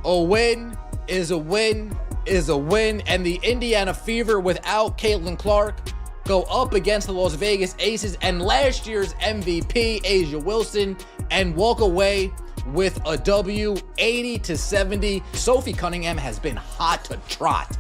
A win is a win is a win, and the Indiana Fever without Caitlin Clark go up against the Las Vegas Aces and last year's MVP, A'ja Wilson, and walk away with a W, 80-70. Sophie Cunningham has been hot to trot.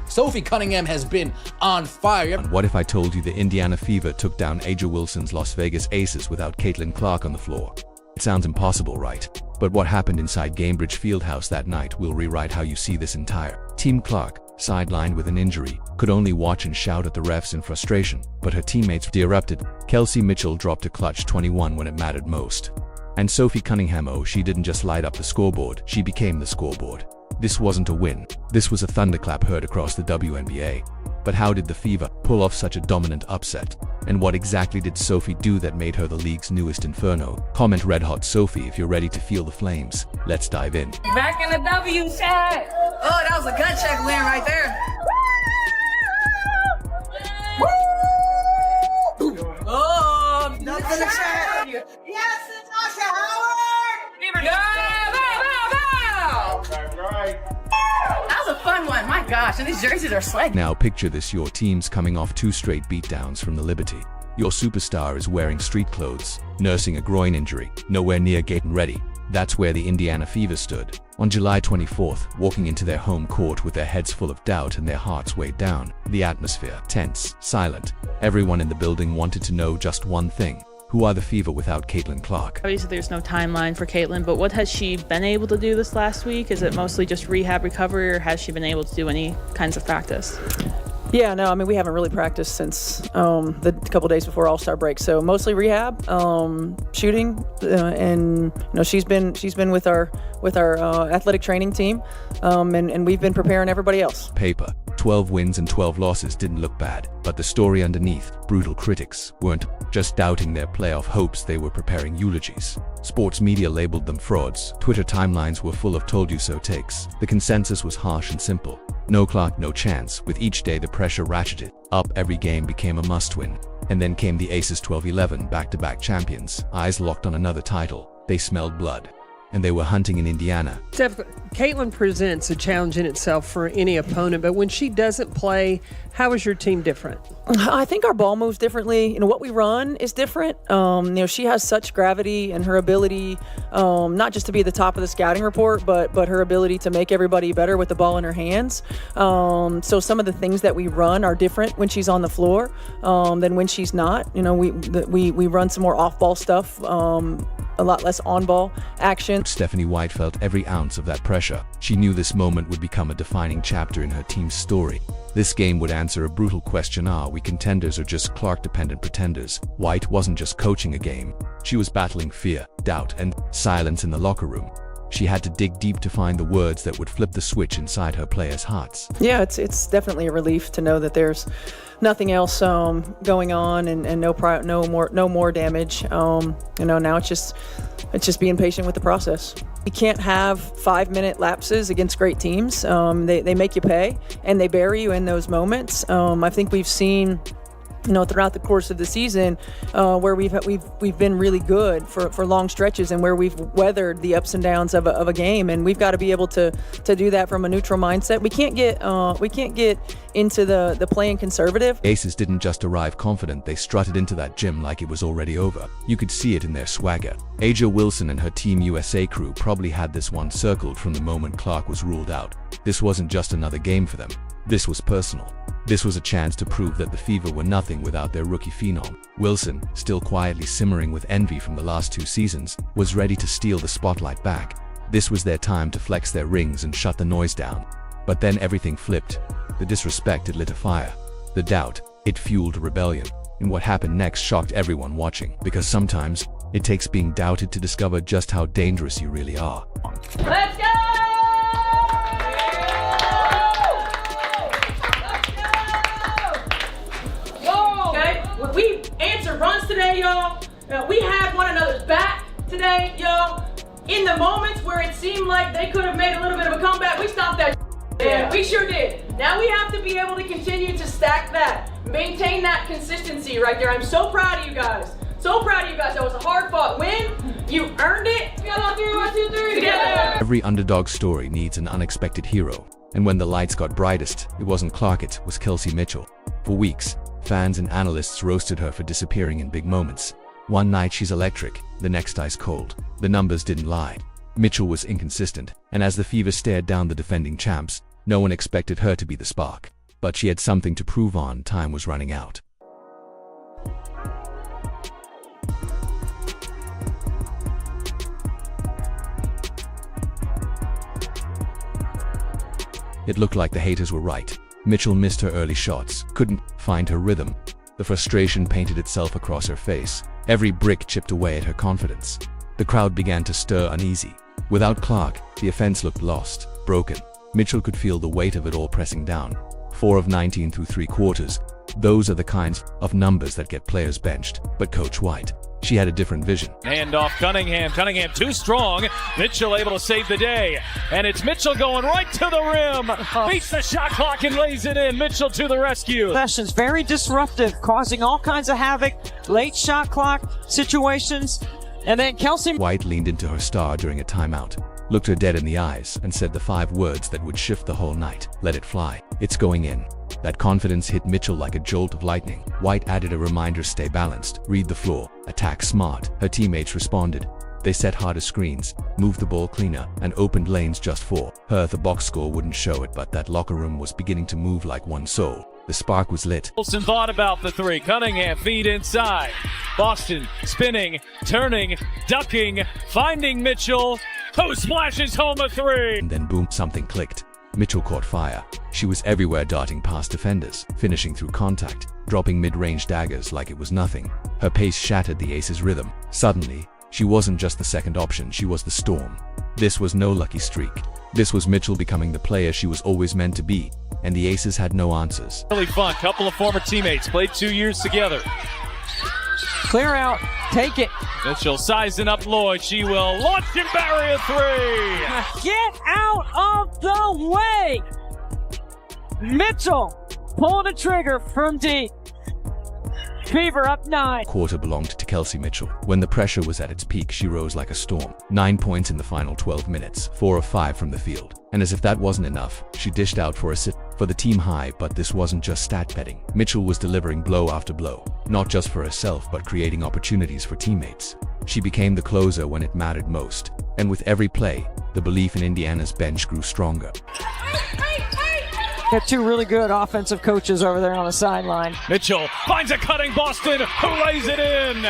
Sophie Cunningham has been on fire. And what if I told you the Indiana Fever took down A'ja Wilson's Las Vegas Aces without Caitlin Clark on the floor? It sounds impossible, right? But what happened inside Gainbridge Fieldhouse that night will rewrite how you see this entire team. Clark, sidelined with an injury, could only watch and shout at the refs in frustration, but her teammates erupted. Kelsey Mitchell dropped a clutch 21 when it mattered most. And Sophie Cunningham, oh, she didn't just light up the scoreboard, she became the scoreboard. This wasn't a win. This was a thunderclap heard across the WNBA. But how did the Fever pull off such a dominant upset? And what exactly did Sophie do that made her the league's newest inferno? Comment Red Hot Sophie if you're ready to feel the flames. Let's dive in. Back in the W side. Oh, that was a gut check win right there. Oh, nothing to chat. Yes, it's Asha Howard! Fever, That was a fun one. My gosh, and these jerseys are sweaty. Now picture this, your team's coming off 2 straight beatdowns from the Liberty. Your superstar is wearing street clothes, nursing a groin injury, nowhere near getting ready. That's where the Indiana Fever stood. On July 24th, walking into their home court with their heads full of doubt and their hearts weighed down. The atmosphere, tense, silent. Everyone in the building wanted to know just one thing. Who are the Fever without Caitlin Clark? Obviously, there's no timeline for Caitlin, but what has she been able to do this last week? Is it mostly just rehab recovery, or has she been able to do any kinds of practice? Yeah, no, I mean, we haven't really practiced since the couple days before All-Star break. So mostly rehab, shooting, and she's been with our athletic training team, and we've been preparing everybody else. Paper, 12 wins and 12 losses didn't look bad, but the story underneath, brutal critics weren't just doubting their playoff hopes, they were preparing eulogies. Sports media labeled them frauds. Twitter timelines were full of told you so takes. The consensus was harsh and simple. No Clark, no chance. With each day the pressure ratcheted up, every game became a must-win. And then came the Aces 12-11, back-to-back champions, eyes locked on another title. They smelled blood. And they were hunting in Indiana. Caitlin presents a challenge in itself for any opponent, but when she doesn't play, how is your team different? I think our ball moves differently. What we run is different. She has such gravity, and her ability, not just to be the top of the scouting report, but her ability to make everybody better with the ball in her hands. So some of the things that we run are different when she's on the floor than when she's not. We run some more off-ball stuff. A lot less on-ball action. Stephanie White felt every ounce of that pressure. She knew this moment would become a defining chapter in her team's story. This game would answer a brutal question: are we contenders or just Clark-dependent pretenders? White wasn't just coaching a game. She was battling fear, doubt, and silence in the locker room. She had to dig deep to find the words that would flip the switch inside her players' hearts. Yeah, it's definitely a relief to know that there's nothing else going on, and no more damage. Now it's just being patient with the process. You can't have 5-minute lapses against great teams. They make you pay, and they bury you in those moments. I think we've seen throughout the course of the season, where we've been really good for long stretches, and where we've weathered the ups and downs of a game, and we've got to be able to do that from a neutral mindset. We can't get into the playing conservative. Aces didn't just arrive confident, they strutted into that gym like it was already over. You could see it in their swagger. A'ja Wilson and her Team USA crew probably had this one circled from the moment Clark was ruled out. This wasn't just another game for them. This was personal. This was a chance to prove that the Fever were nothing without their rookie phenom. Wilson, still quietly simmering with envy from the last 2 seasons, was ready to steal the spotlight back. This was their time to flex their rings and shut the noise down. But then everything flipped. The disrespect, it lit a fire. The doubt, it fueled rebellion. And what happened next shocked everyone watching, because sometimes it takes being doubted to discover just how dangerous you really are. Let's go! We answered runs today, y'all. We had one another's back today, y'all. In the moments where it seemed like they could have made a little bit of a comeback, we stopped that. Yeah, we sure did. Now we have to be able to continue to stack that, maintain that consistency right there. I'm so proud of you guys. So proud of you guys. That was a hard-fought win. You earned it. Got on 3, 1, 2, 3, together. Every underdog story needs an unexpected hero. And when the lights got brightest, it wasn't Clark, it was Kelsey Mitchell. For weeks, fans and analysts roasted her for disappearing in big moments. One night she's electric, the next ice cold. The numbers didn't lie. Mitchell was inconsistent, and as the Fever stared down the defending champs, no one expected her to be the spark. But she had something to prove on. Time was running out. It looked like the haters were right. Mitchell missed her early shots, couldn't find her rhythm. The frustration painted itself across her face. Every brick chipped away at her confidence. The crowd began to stir uneasy. Without Clark, the offense looked lost, broken. Mitchell could feel the weight of it all pressing down. 4 of 19 through 3 quarters. Those are the kinds of numbers that get players benched. But Coach White, she had a different vision. Hand off Cunningham. Cunningham too strong. Mitchell able to save the day. And it's Mitchell going right to the rim. Beats the shot clock and lays it in. Mitchell to the rescue. Sessions very disruptive, causing all kinds of havoc. Late shot clock situations. And then Kelsey White leaned into her star during a timeout, looked her dead in the eyes, and said the 5 words that would shift the whole night. Let it fly. It's going in. That confidence hit Mitchell like a jolt of lightning. White added a reminder: stay balanced, read the floor, attack smart. Her teammates responded. They set harder screens, moved the ball cleaner, and opened lanes just for her. The box score wouldn't show it, but that locker room was beginning to move like one soul. The spark was lit. Wilson thought about the 3. Cunningham feed inside. Boston spinning, turning, ducking, finding Mitchell, who splashes home a 3. And then boom, something clicked. Mitchell caught fire. She was everywhere, darting past defenders, finishing through contact, dropping mid-range daggers like it was nothing. Her pace shattered the Aces' rhythm. Suddenly, she wasn't just the second option, she was the storm. This was no lucky streak. This was Mitchell becoming the player she was always meant to be, and the Aces had no answers. Really fun. Couple of former teammates played 2 years together. clear out, take it. Mitchell sizing up Lloyd. She will launch and bury a 3. Get out of the way. Mitchell pulling the trigger from deep. Fever up 9. Quarter belonged to Kelsey Mitchell. When the pressure was at its peak, she rose like a storm. 9 points in the final 12 minutes, 4 of 5 from the field. And as if that wasn't enough, she dished out for a sit for the team high. But this wasn't just stat betting. Mitchell was delivering blow after blow, not just for herself, but creating opportunities for teammates. She became the closer when it mattered most. And with every play, the belief in Indiana's bench grew stronger. Got two really good offensive coaches over there on the sideline. Mitchell finds a cutting Boston, who lays it in.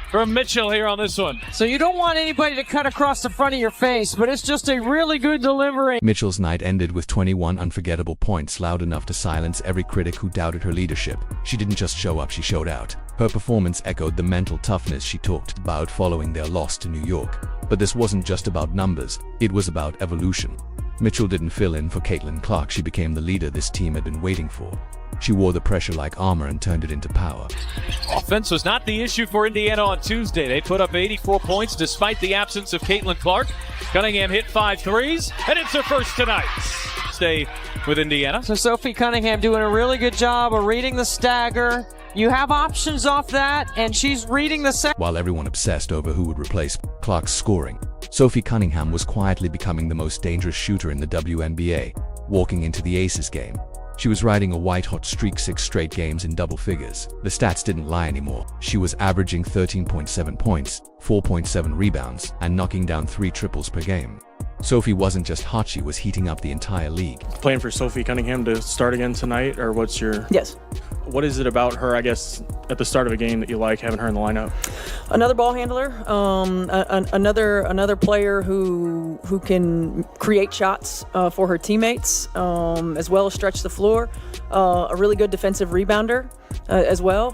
From Mitchell here on this one. So you don't want anybody to cut across the front of your face, but it's just a really good delivery. Mitchell's night ended with 21 unforgettable points, loud enough to silence every critic who doubted her leadership. She didn't just show up, she showed out. Her performance echoed the mental toughness she talked about following their loss to New York. But this wasn't just about numbers, it was about evolution. Mitchell didn't fill in for Caitlin Clark, she became the leader this team had been waiting for. She wore the pressure like armor and turned it into power. Offense was not the issue for Indiana on Tuesday. They put up 84 points despite the absence of Caitlin Clark. Cunningham hit 5 threes, and it's her first tonight. Stay with Indiana. So Sophie Cunningham doing a really good job of reading the stagger. You have options off that, and she's reading the While everyone obsessed over who would replace Clark's scoring, Sophie Cunningham was quietly becoming the most dangerous shooter in the WNBA, walking into the Aces game. She was riding a white-hot streak, 6 straight games in double figures. The stats didn't lie anymore. She was averaging 13.7 points, 4.7 rebounds, and knocking down 3 triples per game. Sophie wasn't just hot, she was heating up the entire league. Playing for Sophie Cunningham to start again tonight, or what's your... Yes. What is it about her, I guess, at the start of a game that you like having her in the lineup? Another ball handler, another player who can create shots for her teammates, as well as stretch the floor. A really good defensive rebounder as well.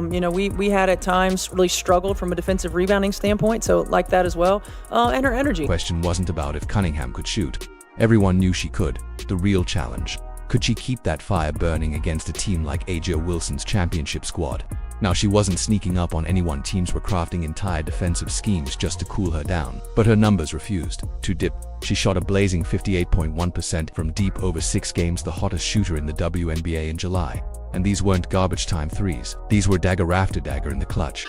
We had at times really struggled from a defensive rebounding standpoint, so like that as well. And her energy. The question wasn't about if Cunningham could shoot. Everyone knew she could. The real challenge: could she keep that fire burning against a team like AJ Wilson's championship squad? Now, she wasn't sneaking up on anyone. Teams were crafting entire defensive schemes just to cool her down. But her numbers refused to dip. She shot a blazing 58.1% from deep over 6 games, the hottest shooter in the WNBA in July. And these weren't garbage time threes. These were dagger after dagger in the clutch.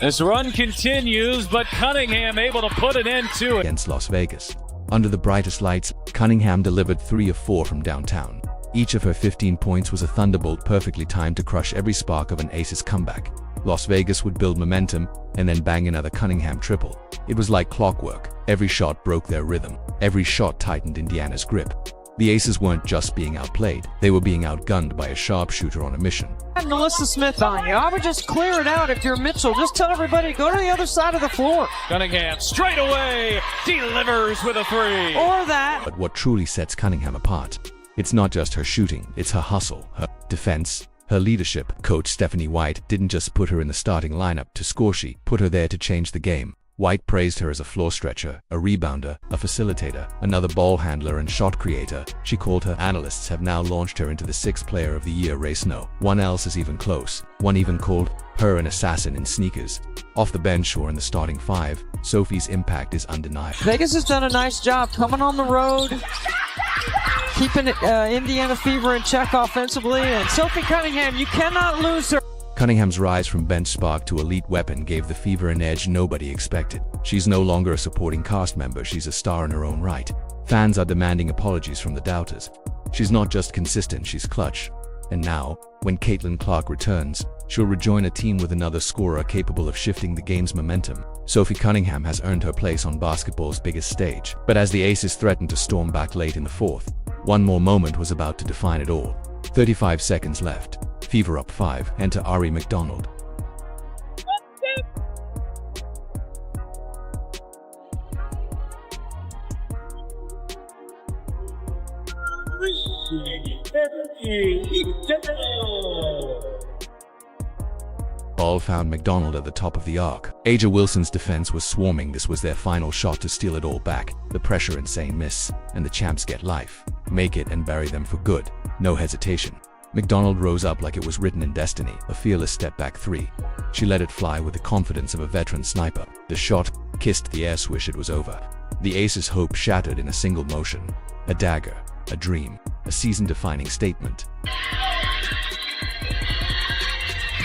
This run continues, but Cunningham able to put an end to it. Against Las Vegas. Under the brightest lights, Cunningham delivered 3 of 4 from downtown. Each of her 15 points was a thunderbolt perfectly timed to crush every spark of an Aces comeback. Las Vegas would build momentum and then bang another Cunningham triple. It was like clockwork. Every shot broke their rhythm. Every shot tightened Indiana's grip. The Aces weren't just being outplayed, they were being outgunned by a sharpshooter on a mission. Melissa Smith on you. I would just clear it out if you're Mitchell. Just tell everybody to go to the other side of the floor. Cunningham straight away delivers with a 3. Or that. But what truly sets Cunningham apart, it's not just her shooting, it's her hustle, her defense, her leadership. Coach Stephanie White didn't just put her in the starting lineup to score, she put her there to change the game. White praised her as a floor stretcher, a rebounder, a facilitator, another ball handler and shot creator. She called her analysts have now launched her into the 6th Player of the Year race. No one else is even close. One even called her an assassin in sneakers. Off the bench or in the starting 5, Sophie's impact is undeniable. Vegas has done a nice job coming on the road, keeping Indiana Fever in check offensively, and Sophie Cunningham, you cannot lose her. Cunningham's rise from bench spark to elite weapon gave the Fever an edge nobody expected. She's no longer a supporting cast member, she's a star in her own right. Fans are demanding apologies from the doubters. She's not just consistent, she's clutch. And now, when Caitlin Clark returns, she'll rejoin a team with another scorer capable of shifting the game's momentum. Sophie Cunningham has earned her place on basketball's biggest stage. But as the Aces threatened to storm back late in the 4th, one more moment was about to define it all. 35 seconds left. Fever up 5. Enter Ari McDonald. Ball found McDonald at the top of the arc. Aja Wilson's defense was swarming. This was their final shot to steal it all back. The pressure, insane miss, and the champs get life. Make it and bury them for good. No hesitation. McDonald rose up like it was written in destiny, a fearless step-back 3. She let it fly with the confidence of a veteran sniper. The shot kissed the air swish, it was over. The Aces' hope shattered in a single motion. A dagger, a dream, a season-defining statement.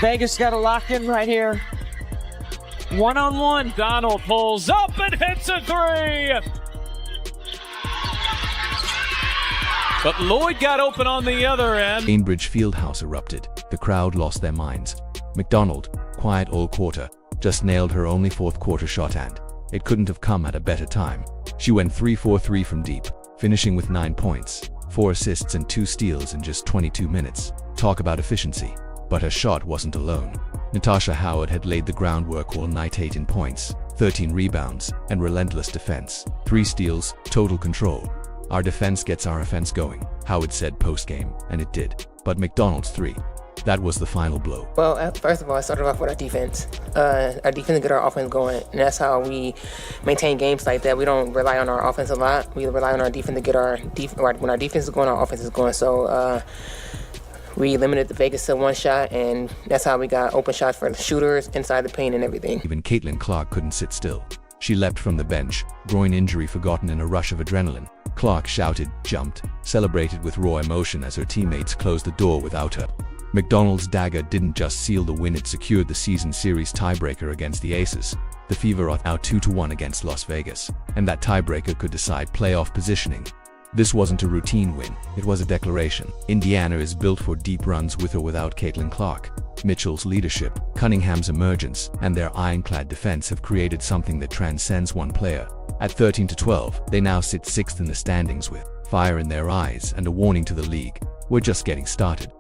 Vegas got a lock in right here. One-on-one. Donald pulls up and hits a 3. But Lloyd got open on the other end. Bainbridge Fieldhouse erupted. The crowd lost their minds. McDonald, quiet all quarter, just nailed her only 4th quarter shot, and it couldn't have come at a better time. She went 3-for-3 from deep, finishing with 9 points, 4 assists and 2 steals in just 22 minutes. Talk about efficiency. But her shot wasn't alone. Natasha Howard had laid the groundwork all night. 18 points, 13 rebounds, and relentless defense. 3 steals, total control. Our defense gets our offense going, Howard said post-game, and it did. But McDonald's 3. That was the final blow. Well, first of all, I started off with our defense. Our defense get our offense going, and that's how we maintain games like that. We don't rely on our offense a lot. We rely on our defense to get our when our defense is going, our offense is going. So we limited the Vegas to 1 shot, and that's how we got open shots for the shooters inside the paint and everything. Even Caitlin Clark couldn't sit still. She leapt from the bench, groin injury forgotten in a rush of adrenaline. Clark shouted, jumped, celebrated with raw emotion as her teammates closed the door without her. McDonald's dagger didn't just seal the win, it secured the season series tiebreaker against the Aces. The Fever are out 2-1 against Las Vegas, and that tiebreaker could decide playoff positioning. This wasn't a routine win, it was a declaration. Indiana is built for deep runs with or without Caitlin Clark. Mitchell's leadership, Cunningham's emergence, and their ironclad defense have created something that transcends one player. At 13-12, they now sit 6th in the standings with fire in their eyes and a warning to the league. We're just getting started.